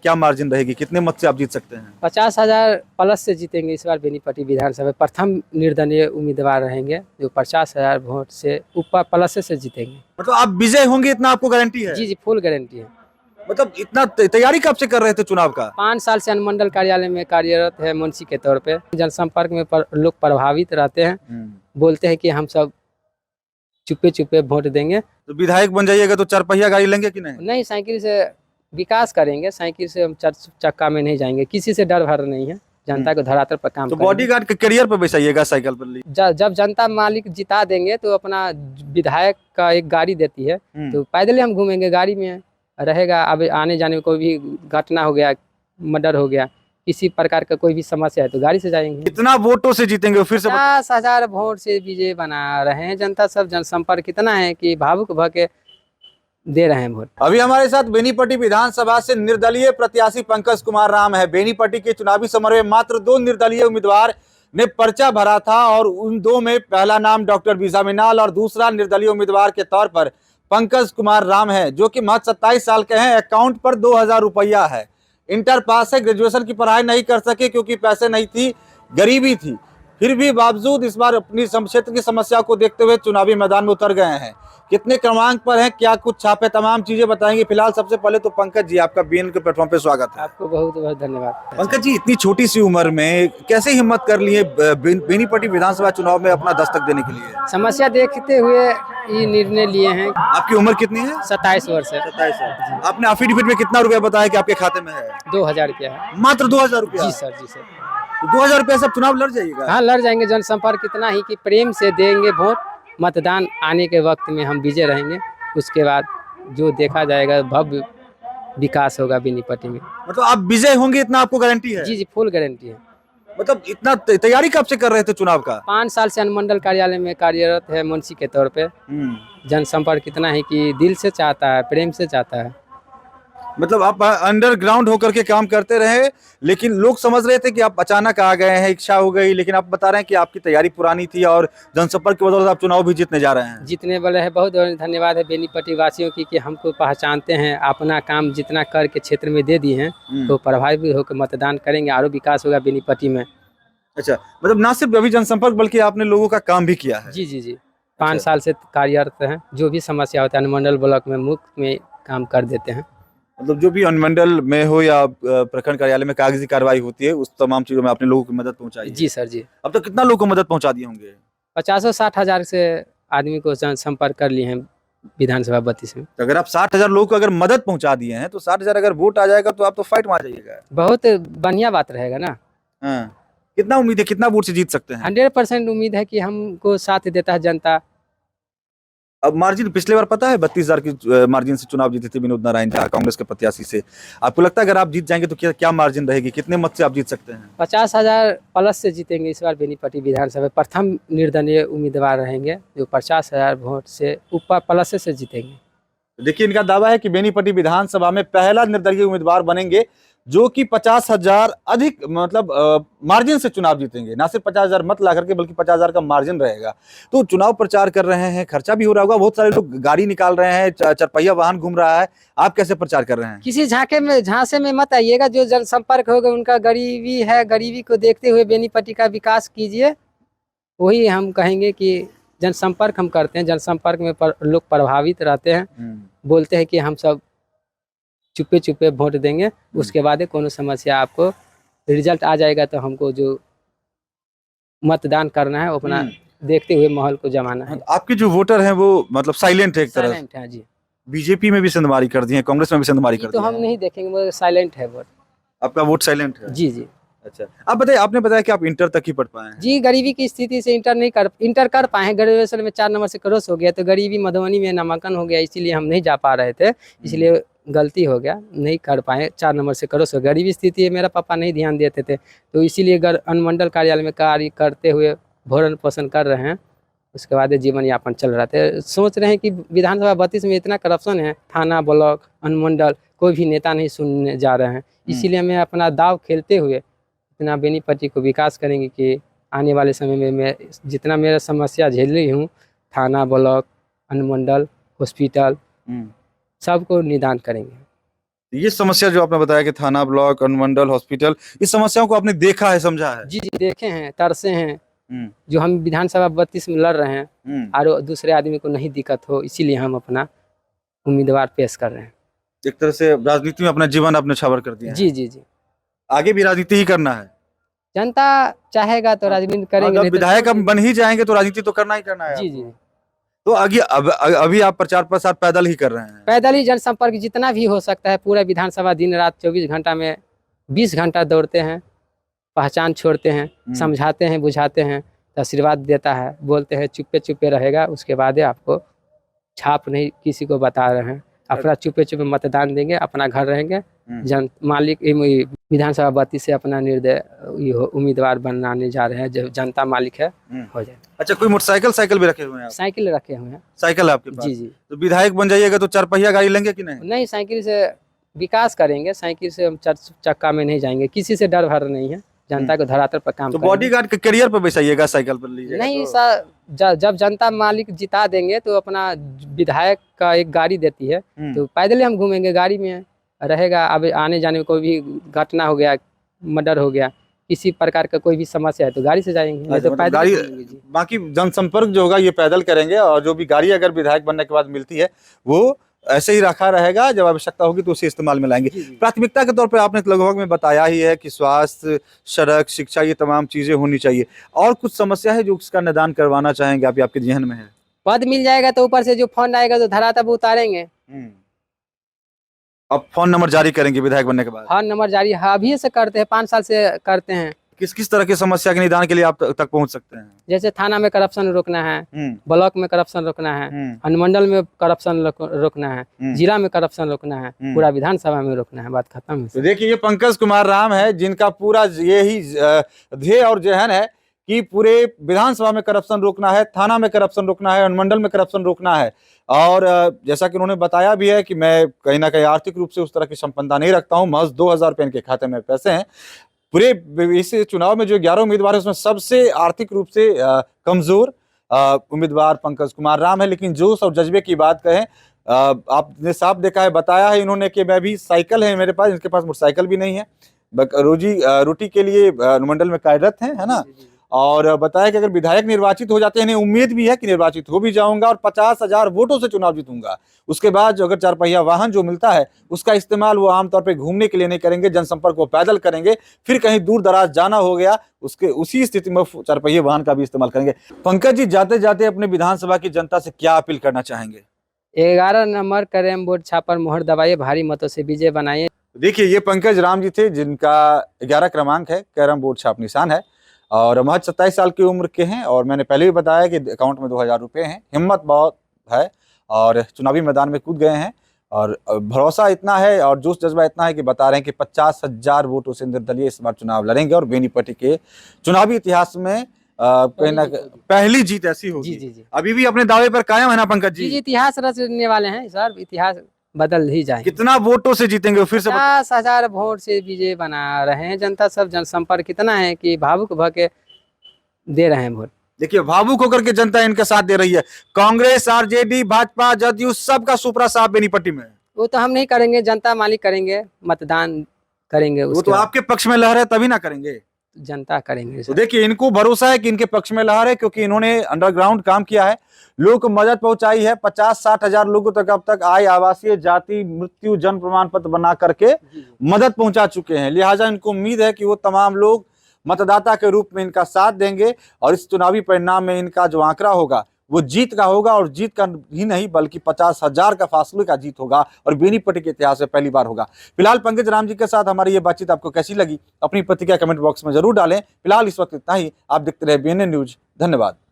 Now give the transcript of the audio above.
क्या मार्जिन रहेगी, कितने मत से आप जीत सकते हैं? 50,000 प्लस से जीतेंगे इस बार बेनीपट्टी विधानसभा प्रथम निर्दलीय उम्मीदवार रहेंगे जो 50,000 वोट से ऊपर प्लस से जीतेंगे। मतलब आप विजय होंगे इतना आपको गारंटी है? जी जी, फुल गारंटी है। मतलब इतना तैयारी कब से कर रहे थे चुनाव का? 5 साल से अनुमंडल कार्यालय में कार्यरत है मुंशी के तौर पे। जनसंपर्क में लोग प्रभावित रहते हैं, बोलते हैं कि हम सब चुपे चुपे वोट देंगे। तो विधायक बन जाइएगा तो 4 पहिया गाड़ी लेंगे कि नहीं? नहीं, साइकिल से विकास करेंगे, साइकिल से हम 4 चक्का में नहीं जाएंगे, किसी से डर भर नहीं है, जनता को धरातल पर काम तो करेंगे। बॉडीगार्ड के करियर पे बैसाइएगा साइकिल पर। जब जनता मालिक जिता देंगे तो अपना विधायक का एक गाड़ी देती है, तो पैदल ही हम घूमेंगे, गाड़ी में रहेगा। अब आने जाने में कोई भी घटना हो गया, मर्डर हो गया, किसी प्रकार का कोई भी समस्या है तो गाड़ी से जाएंगे। कितना वोटों से जीतेंगे फिर से? 50,000 वोट से विजय बना रहे हैं। जनता सब जनसंपर्क कितना है कि भावुक भके दे रहे हैं वोट। अभी हमारे साथ बेनीपट्टी विधानसभा से निर्दलीय प्रत्याशी पंकज कुमार राम है। बेनीपट्टी के चुनावी समर में मात्र 2 निर्दलीय उम्मीदवार ने पर्चा भरा था और उन 2 में पहला नाम डॉक्टर बीसा मीनाल और दूसरा निर्दलीय उम्मीदवार के तौर पर पंकज कुमार राम है, जो कि महज 27 साल के हैं। अकाउंट पर 2,000 रुपया है। इंटर पास है, ग्रेजुएशन की पढ़ाई नहीं कर सके क्योंकि पैसे नहीं थी, गरीबी थी। फिर भी बावजूद इस बार अपनी क्षेत्र की समस्या को देखते हुए चुनावी मैदान में उतर गए हैं। कितने क्रमांक पर हैं, क्या कुछ छापे, तमाम चीजें बताएंगे। फिलहाल सबसे पहले तो पंकज जी, आपका बीएन के प्लेटफॉर्म पे स्वागत है। आपको बहुत बहुत धन्यवाद। पंकज जी, इतनी छोटी सी उम्र में कैसे हिम्मत कर लिए बेनीपट्टी विधानसभा चुनाव में अपना दस्तक देने के लिए? समस्या देखते हुए ये निर्णय लिए हैं। आपकी उम्र कितनी है? 27 वर्ष है। 27 साल। आपने एफिडेविट में कितना रुपया बताया कि आपके खाते में है? 2,000 रुपया है। मात्र 2,000 रुपया? जी सर, जी सर। तो 2,000 रुपया सब चुनाव लड़ जाइएगा? हाँ, लड़ जाएंगे। जनसंपर्क इतना ही कि प्रेम से देंगे वोट। मतदान आने के वक्त में हम विजय रहेंगे, उसके बाद जो देखा जाएगा भव्य विकास होगा बेनीपट्टी में। मतलब आप विजय होंगे इतना आपको गारंटी है? जी जी, फुल गारंटी है। मतलब इतना तैयारी कब से कर रहे थे चुनाव का? 5 साल से अनुमंडल कार्यालय में कार्यरत है मुंशी के तौर पे। जनसंपर्क इतना है कि दिल से चाहता है, प्रेम से चाहता है। मतलब आप अंडरग्राउंड होकर के काम करते रहे, लेकिन लोग समझ रहे थे कि आप अचानक आ गए हैं, इच्छा हो गई, लेकिन आप बता रहे हैं कि आपकी तैयारी पुरानी थी और जनसंपर्क की वजह से आप चुनाव भी जीतने जा रहे हैं। जीतने वाले हैं। बहुत बहुत धन्यवाद है बेनीपट्टी वासियों की कि हमको पहचानते हैं, अपना काम जितना करके क्षेत्र में दे दिए हैं तो प्रभावित होकर मतदान करेंगे, और विकास होगा बेनीपट्टी में। अच्छा, मतलब ना सिर्फ अभी जनसंपर्क बल्कि आपने लोगों का काम भी किया है? जी जी जी, 5 साल से कार्यरत हैं। जो भी समस्या होता है अनुमंडल ब्लॉक में मुफ्त में काम कर देते हैं। मतलब जो भी अनुमंडल में हो या प्रखंड कार्यालय में कागजी कार्रवाई होती है, उस तमाम चीजों में आपने लोगों की मदद पहुंचाई है? जी सर जी। अब तक कितना लोगों को मदद पहुंचा दिए होंगे? 50-60 हजार से आदमी को संपर्क कर लिए हैं विधानसभा 32 में। तो अगर आप 60,000 लोगों को अगर मदद पहुंचा दिए हैं तो 60,000 अगर वोट आ जाएगा तो आप तो फाइट मार जाइएगा। बहुत बढ़िया बात रहेगा ना। हाँ, कितना उम्मीद है, कितना वोट से जीत सकते हैं? 100% उम्मीद है कि हमको साथ देता है जनता। अब मार्जिन पिछले बार पता है 32,000 की मार्जिन से चुनाव जीते थे विनोद नारायण झा कांग्रेस के प्रत्याशी से। आपको लगता है अगर आप जीत जाएंगे तो क्या मार्जिन रहेगी, कितने मत से आप जीत सकते हैं? 50,000 प्लस से जीतेंगे इस बार बेनीपट्टी विधानसभा प्रथम निर्दलीय उम्मीदवार रहेंगे जो 50,000 वोट से ऊपर प्लस से जीतेंगे। देखिए, इनका दावा है कि बेनीपट्टी विधानसभा में पहला निर्दलीय उम्मीदवार बनेंगे जो कि 50,000 अधिक मतलब मार्जिन से चुनाव जीतेंगे। ना सिर्फ 50,000 मत ला करके बल्कि 50,000 का मार्जिन रहेगा। तो चुनाव प्रचार कर रहे हैं, खर्चा भी हो रहा होगा, बहुत सारे लोग गाड़ी निकाल रहे हैं, 4 पहिया वाहन घूम रहा है। आप कैसे प्रचार कर रहे हैं? किसी झांसे में मत आइएगा। जो जनसंपर्क होगा उनका गरीबी है, गरीबी को देखते हुए बेनीपट्टी का विकास कीजिए। वही हम कहेंगे कि जनसंपर्क हम करते हैं, जनसंपर्क में लोग प्रभावित रहते हैं, बोलते हैं कि हम सब चुपे चुपे वोट देंगे, उसके बाद कोनो समस्या आपको रिजल्ट आ जाएगा तो हमको जो मतदान करना है अपना देखते हुए माहौल को जमाना है। आपके जो वोटर हैं वो मतलब साइलेंट है एक तरह? साइलेंट है जी। बीजेपी में भी संदमारी कर दी है, कांग्रेस में भी संदमारी कर दी तो है। हम नहीं देखेंगे, वो साइलेंट है वोट। आपका वोट साइलेंट है? जी जी। अच्छा, आप बताइए, आपने बताया कि आप इंटर तक ही पढ़ पाए हैं। जी, गरीबी की स्थिति से इंटर कर पाए हैं। ग्रेजुएशन में 4 नंबर से क्रॉस हो गया, तो गरीबी मधुबनी में नामांकन हो गया, इसीलिए हम नहीं जा पा रहे थे। इसलिए गलती हो गया, नहीं कर पाए, 4 नंबर से क्रॉस हो गया। गरीबी स्थिति है, मेरा पापा नहीं ध्यान देते थे, तो इसीलिए अनुमंडल कार्यालय में कार्य करते हुए भरण पोषण कर रहे हैं। उसके बाद जीवन यापन चल रहा था। सोच रहे हैं कि विधानसभा 32 में इतना करप्शन है, थाना ब्लॉक अनुमंडल कोई भी नेता नहीं सुनने जा रहे हैं। इसीलिए मैं अपना दाव खेलते हुए इतना बेनीपट्टी को विकास करेंगे कि आने वाले समय में मैं जितना मेरा समस्या झेल रही हूँ, थाना ब्लॉक अनुमंडल हॉस्पिटल सबको निदान करेंगे। ये समस्या जो आपने बताया कि थाना, ब्लॉक, अनुमंडल, हॉस्पिटल, इस समस्याओं को आपने देखा है, समझा है? जी, जी देखे हैं, तरसे हैं। हम्म, जो हम विधानसभा 32 में लड़ रहे हैं हम्म। और दूसरे आदमी को नहीं दिक्कत हो, इसीलिए हम अपना उम्मीदवार पेश कर रहे हैं। एक तरह से राजनीति में अपना जीवन आपने न्यौछावर कर दिया है। जी, जी, जी। आगे भी राजनीति ही करना है। जनता चाहेगा तो राजनीति करेंगे, जब नहीं तो विधायक छोड़ हम बन ही जाएंगे तो राजनीति तो करना ही करना है देंगे। जी, आपको। जी। तो आगे अभी आप प्रचार प्रसार पैदल ही कर रहे हैं? पैदल ही जनसंपर्क जितना भी हो सकता है, पूरा विधानसभा दिन रात 24 घंटा में 20 घंटा दौड़ते हैं, पहचान छोड़ते हैं, समझाते हैं, बुझाते हैं, तो आशीर्वाद देता है, बोलते हैं चुप्पे चुप्पे रहेगा, उसके बाद ही आपको छाप नहीं किसी को बता रहे हैं, अपना चुप्पे चुप्पे मतदान देंगे, अपना घर रहेंगे। जन मालिक विधानसभा 32 से अपना निर्दय उम्मीदवार बनाने जा रहे हैं, जो जनता मालिक है हो जाए। अच्छा, कोई मोटरसाइकिल भी रखे हुए हैं आप? साइकिल रखे हुए हैं। साइकिल है आपके पास? जी, जी। तो विधायक बन जाइएगा तो 4 पहिया गाड़ी लेंगे कि नहीं? नहीं, साइकिल से विकास करेंगे, साइकिल से हम 4 चक्का में नहीं जाएंगे, किसी से डर भर नहीं है, जनता को धरातल पर काम तो करेंगे। बॉडीगार्ड के करियर पर बैसाइएगा, साइकिल पर लीजिएगा नहीं तो? सर, जब जनता मालिक जिता देंगे तो अपना विधायक का एक गाड़ी देती है, तो पैदल ही हम घूमेंगे, गाड़ी में रहेगा। अब आने जाने में कोई भी घटना हो गया, मर्डर हो गया, किसी प्रकार का कोई भी समस्या है तो गाड़ी से जाएंगे, नहीं तो मतलब पैदल गाड़ी, ही घूमेंगे जी। बाकी जनसंपर्क जो होगा ये पैदल करेंगे, और जो भी गाड़ी अगर विधायक बनने के बाद मिलती है वो ऐसे ही रखा रहेगा, जब आवश्यकता होगी तो उसे इस्तेमाल में लाएंगे। जी, जी। प्राथमिकता के तौर पर आपने लगभग में बताया ही है कि स्वास्थ्य, सड़क, शिक्षा, ये तमाम चीजें होनी चाहिए। और कुछ समस्या है जो उसका निदान करवाना चाहेंगे आप, आपके जहन में है? पद मिल जाएगा तो ऊपर से जो फंड आएगा तो धरातल पर उतारेंगे। अब फोन नंबर जारी करेंगे विधायक बनने के बाद? हाँ, नंबर जारी अभी से करते हैं, 5 साल से करते हैं। किस किस तरह की समस्या के निदान के लिए आप तक पहुंच सकते हैं? जैसे थाना में करप्शन रोकना है, ब्लॉक में करप्शन रोकना है, अनुमंडल में करप्शन रोकना है, जिला में करप्शन रोकना है, पूरा विधानसभा में रोकना है, बात खत्म है। तो देखिए, ये पंकज कुमार राम है जिनका पूरा यही ध्येय और जहन है कि पूरे विधानसभा में करप्शन रोकना है, थाना में करप्शन रोकना है, अनुमंडल में करप्शन रोकना है। और जैसा कि उन्होंने बताया भी है कि मैं कहीं ना कहीं आर्थिक रूप से उस तरह की संपन्नता नहीं रखता हूं, महज 2000 रुपए इनके खाते में पैसे हैं। पूरे इस चुनाव में जो 11 उम्मीदवार है उसमें सबसे आर्थिक रूप से कमजोर उम्मीदवार पंकज कुमार राम है। लेकिन जोश और जज्बे की बात कहें, आपने साफ देखा है, बताया है इन्होंने कि मैं भी साइकिल है मेरे पास, इनके पास मोटरसाइकिल भी नहीं है, रोटी के लिए अनुमंडल में कार्यरत है ना। और बताया कि अगर विधायक निर्वाचित हो जाते हैं, इन्हें उम्मीद भी है कि निर्वाचित हो भी जाऊंगा और 50,000 वोटों से चुनाव जीतूंगा। उसके बाद जो अगर 4 पहिया वाहन जो मिलता है उसका इस्तेमाल वो आमतौर पे घूमने के लिए नहीं करेंगे, जनसंपर्क वो पैदल करेंगे। फिर कहीं दूर दराज जाना हो गया, उसके उसी स्थिति में 4 पहिए वाहन का भी इस्तेमाल करेंगे। पंकज जी, जाते जाते अपने विधानसभा की जनता से क्या अपील करना चाहेंगे? 11 नंबर कैरम बोर्ड छापर मोहर दबाइए, भारी मतों से विजय बनाइए। देखिए, ये पंकज राम जी थे जिनका 11 क्रमांक है, कैरम बोर्ड छाप निशान है, और महज 27 साल की उम्र के हैं। और मैंने पहले भी बताया कि अकाउंट में 2000 रुपये हैं, हिम्मत बहुत है और चुनावी मैदान में कूद गए हैं। और भरोसा इतना है और जोश जज्बा इतना है कि बता रहे हैं कि 50,000 वोटों से निर्दलीय इस बार चुनाव लड़ेंगे और बेनीपट्टी के चुनावी इतिहास में कहीं ना पहली जीत ऐसी होगी। जी, जी, जी। अभी भी अपने दावे पर कायम है ना पंकज जी? जी, इतिहास रचने वाले हैं सर, इतिहास बदल ही जाएंगे। कितना वोटों से जीतेंगे फिर से? 50,000 वोट से विजय बना रहे हैं। जनता सब जनसंपर्क कितना है कि भावुक भके दे रहे हैं वोट। देखिए, भावुक होकर के जनता इनके साथ दे रही है। कांग्रेस, आरजेडी, भाजपा, जदयू, सबका सुपरा साफ बेनीपट्टी में। वो तो हम नहीं करेंगे, जनता मालिक करेंगे, मतदान करेंगे, वो तो आपके पक्ष में लहर है तभी ना करेंगे, जनता करेंगे। तो देखिए, इनको भरोसा है कि इनके पक्ष में लहर है, क्योंकि इन्होंने अंडरग्राउंड काम किया है, लोगों को मदद पहुंचाई है। 50-60 हजार लोगों तक अब तक आय, आवासीय, जाति, मृत्यु, जन्म प्रमाण पत्र बना करके मदद पहुंचा चुके हैं। लिहाजा इनको उम्मीद है कि वो तमाम लोग मतदाता के रूप में इनका साथ देंगे और इस चुनावी परिणाम में इनका जो आंकड़ा होगा वो जीत का होगा, और जीत का ही नहीं बल्कि 50,000 का फासले का जीत होगा और बेनीपट्टी के इतिहास में पहली बार होगा। फिलहाल पंकज राम जी के साथ हमारी ये बातचीत आपको कैसी लगी, अपनी प्रतिक्रिया कमेंट बॉक्स में जरूर डालें। फिलहाल इस वक्त इतना ही। आप देखते रहे BNN न्यूज। धन्यवाद।